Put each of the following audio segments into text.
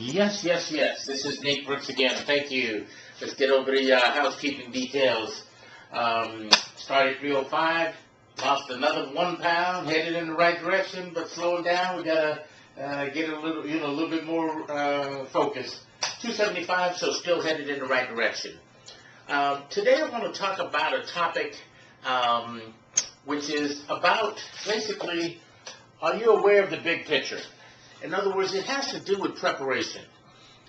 Yes, yes, yes. This is Nate Brooks again. Thank you. Let's get over the housekeeping details. Started 305, lost another 1 pound, headed in the right direction, but slowing down. We gotta get a little, a little bit more focus. 275, so still headed in the right direction. Today I want to talk about a topic which is about basically, are you aware of the big picture? In other words, it has to do with preparation.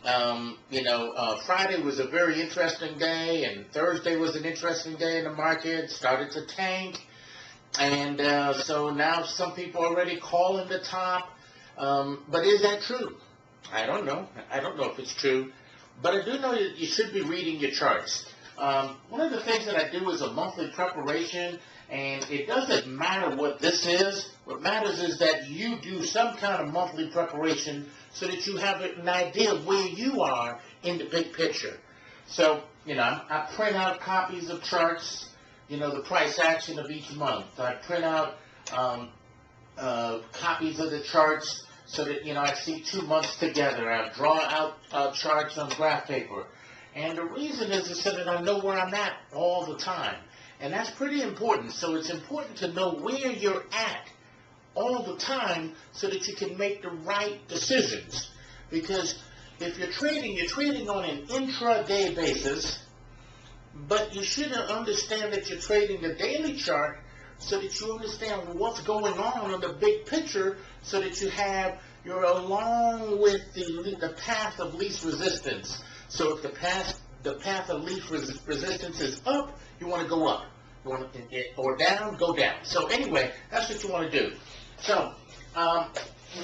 Friday was a very interesting day, and Thursday was an interesting day in the market. Started to tank, and so now some people are already calling the top. But is that true? I don't know. I don't know if it's true, but I do know you should be reading your charts. One of the things that I do is a monthly preparation, and it doesn't matter what this is. What matters is that you do some kind of monthly preparation so that you have an idea of where you are in the big picture. So, I print out copies of charts, the price action of each month. I print out copies of the charts so that, I see 2 months together. I draw out charts on graph paper. And the reason is so that I know where I'm at all the time. And that's pretty important. So it's important to know where you're at all the time so that you can make the right decisions. Because if you're trading on an intraday basis, but you should understand that you're trading the daily chart so that you understand what's going on in the big picture so that you're along with the path of least resistance. So if the path of least resistance is up, you want to go up. Or down, go down. So anyway, that's what you want to do. So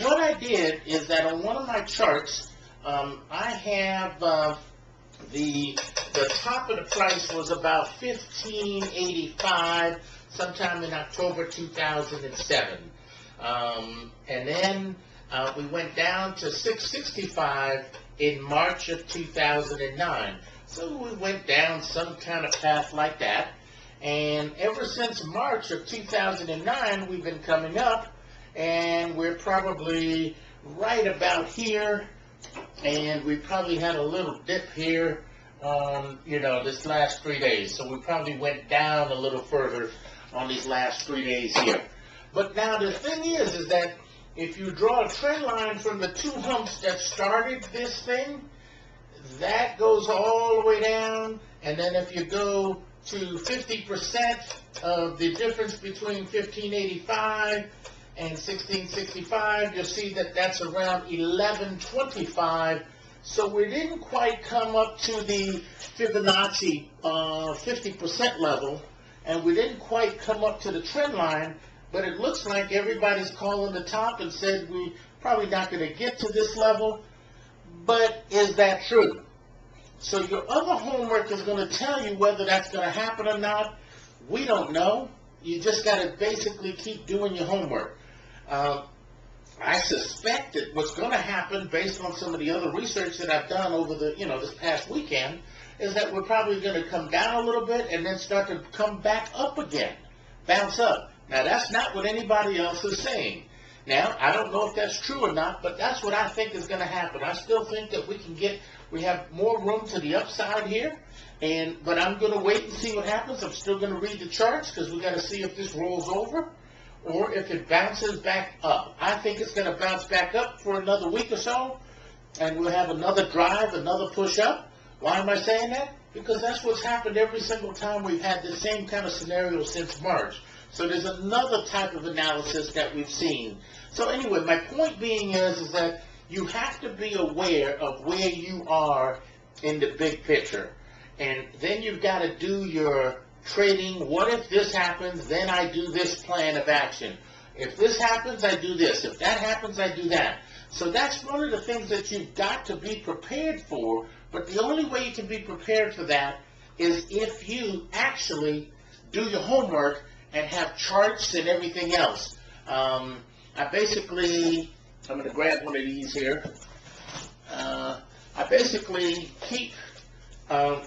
what I did is that on one of my charts, I have the top of the price was about 1585 sometime in October 2007. And then we went down to 665 in March of 2009. So we went down some kind of path like that. And ever since March of 2009, we've been coming up, and we're probably right about here, and we probably had a little dip here on, this last 3 days. So we probably went down a little further on these last 3 days here. But now the thing is that if you draw a trend line from the two humps that started this thing, that goes all the way down, and then if you go to 50% of the difference between 1585 and 1665, you'll see that that's around 1125. So we didn't quite come up to the Fibonacci 50% level, and we didn't quite come up to the trend line, but it looks like everybody's calling the top and said we're probably not going to get to this level. But is that true? So your other homework is going to tell you whether that's going to happen or not. We don't know. You just got to basically keep doing your homework. I suspect that what's going to happen, based on some of the other research that I've done over this past weekend, is that we're probably going to come down a little bit and then start to come back up again, bounce up. Now, that's not what anybody else is saying. Now, I don't know if that's true or not, but that's what I think is going to happen. I still think that we have more room to the upside here, but I'm going to wait and see what happens. I'm still going to read the charts because we got to see if this rolls over or if it bounces back up. I think it's going to bounce back up for another week or so, and we'll have another drive, another push up. Why am I saying that? Because that's what's happened every single time we've had the same kind of scenario since March. So there's another type of analysis that we've seen. So anyway, my point being is that you have to be aware of where you are in the big picture. And then you've got to do your trading. What if this happens? Then I do this plan of action. If this happens, I do this. If that happens, I do that. So that's one of the things that you've got to be prepared for. But the only way you can be prepared for that is if you actually do your homework and have charts and everything else. I'm going to grab one of these here. I basically keep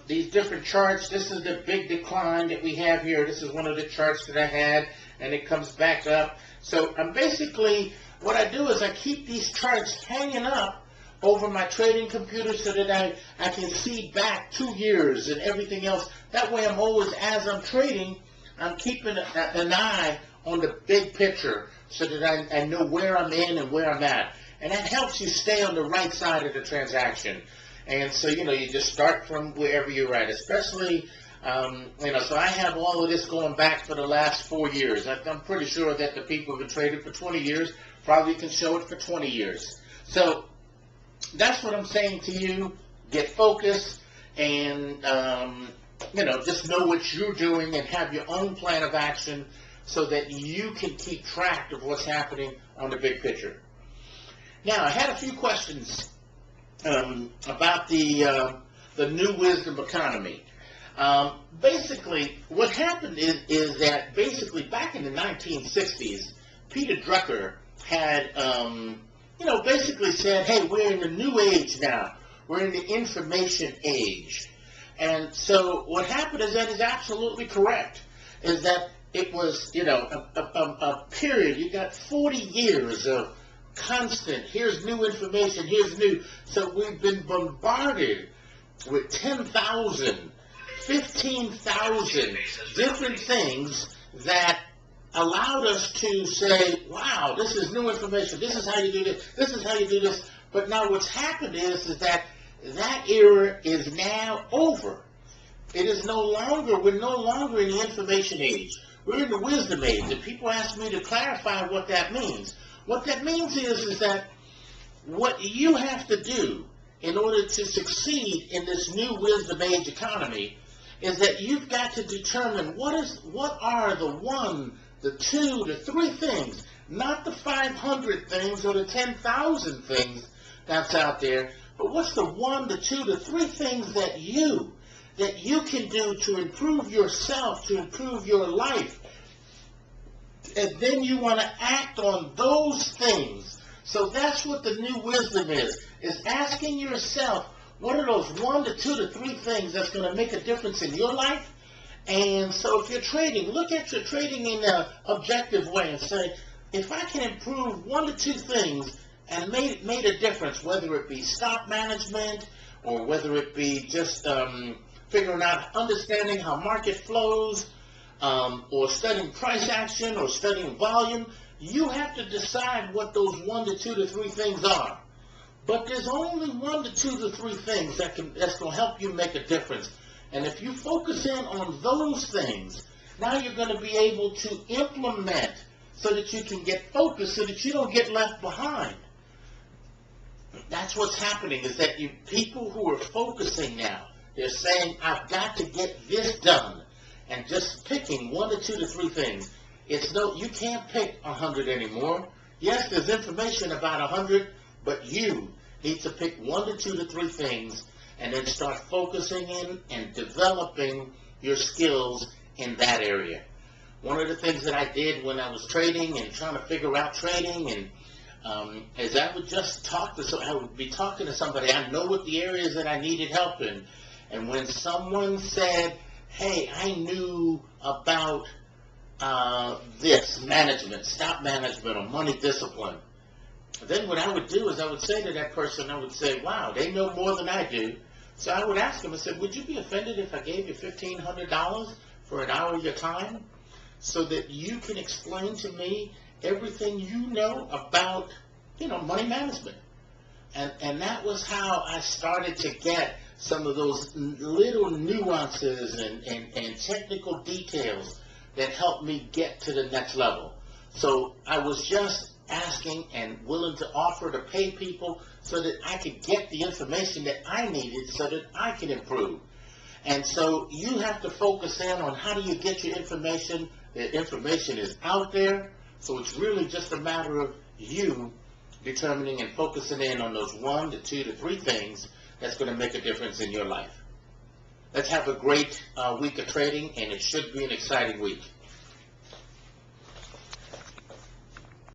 these different charts. This is the big decline that we have here. This is one of the charts that I had, and it comes back up. So I'm basically, what I do is I keep these charts hanging up over my trading computer so that I can see back 2 years and everything else. That way I'm always, as I'm trading, I'm keeping an eye on the big picture so that I know where I'm in and where I'm at. And that helps you stay on the right side of the transaction. And so, you just start from wherever you're at, especially, so I have all of this going back for the last 4 years. I'm pretty sure that the people who have traded for 20 years probably can show it for 20 years. So that's what I'm saying to you. Get focused and, just know what you're doing and have your own plan of action so that you can keep track of what's happening on the big picture. Now, I had a few questions about the New Wisdom economy. Basically, what happened is that basically back in the 1960s, Peter Drucker had, basically said, hey, we're in the new age now. We're in the information age. And so what happened is that is absolutely correct, is that it was, a period. You got 40 years of constant, here's new information, here's new. So we've been bombarded with 10,000, 15,000 different things that allowed us to say, wow, this is new information, this is how you do this, this is how you do this. But now what's happened is that era is now over. It is no longer, we're no longer in the information age. We're in the wisdom age. And people ask me to clarify what that means. What that means is that what you have to do in order to succeed in this new wisdom age economy is that you've got to determine what are the 1, the 2, the 3 things, not the 500 things or the 10,000 things that's out there, but what's the 1, the 2, the 3 things that you can do to improve yourself, to improve your life. And then you want to act on those things. So that's what the new wisdom is asking yourself, what are those 1 to 2 to 3 things that's going to make a difference in your life? And so if you're trading, look at your trading in an objective way and say, if I can improve 1 to 2 things and made a difference, whether it be stock management or whether it be just figuring out, understanding how market flows, or studying price action or studying volume, you have to decide what those 1 to 2 to 3 things are. But there's only 1 to 2 to 3 things that's going to help you make a difference. And if you focus in on those things, now you're going to be able to implement so that you can get focused, so that you don't get left behind. That's what's happening, is that people who are focusing now, they're saying, I've got to get this done. And just picking 1 to 2 to 3 things. You can't pick 100 anymore. Yes, there's information about 100, but you need to pick 1 to 2 to 3 things and then start focusing in and developing your skills in that area. One of the things that I did when I was trading and trying to figure out trading is I would just I would be talking to somebody. I know what the areas that I needed help in. And when someone said, hey, I knew about this management, stock management, or money discipline, then what I would do is I would say to that person, I would say, wow, they know more than I do. So I would ask them, I said, would you be offended if I gave you $1,500 for an hour of your time so that you can explain to me everything you know about, money management? And that was how I started to get some of those little nuances and technical details that helped me get to the next level. So I was just asking and willing to offer to pay people so that I could get the information that I needed so that I can improve. And so you have to focus in on how do you get your information. The information is out there, so it's really just a matter of you determining and focusing in on those 1 to 2 to 3 things that's going to make a difference in your life. Let's have a great week of trading, and it should be an exciting week.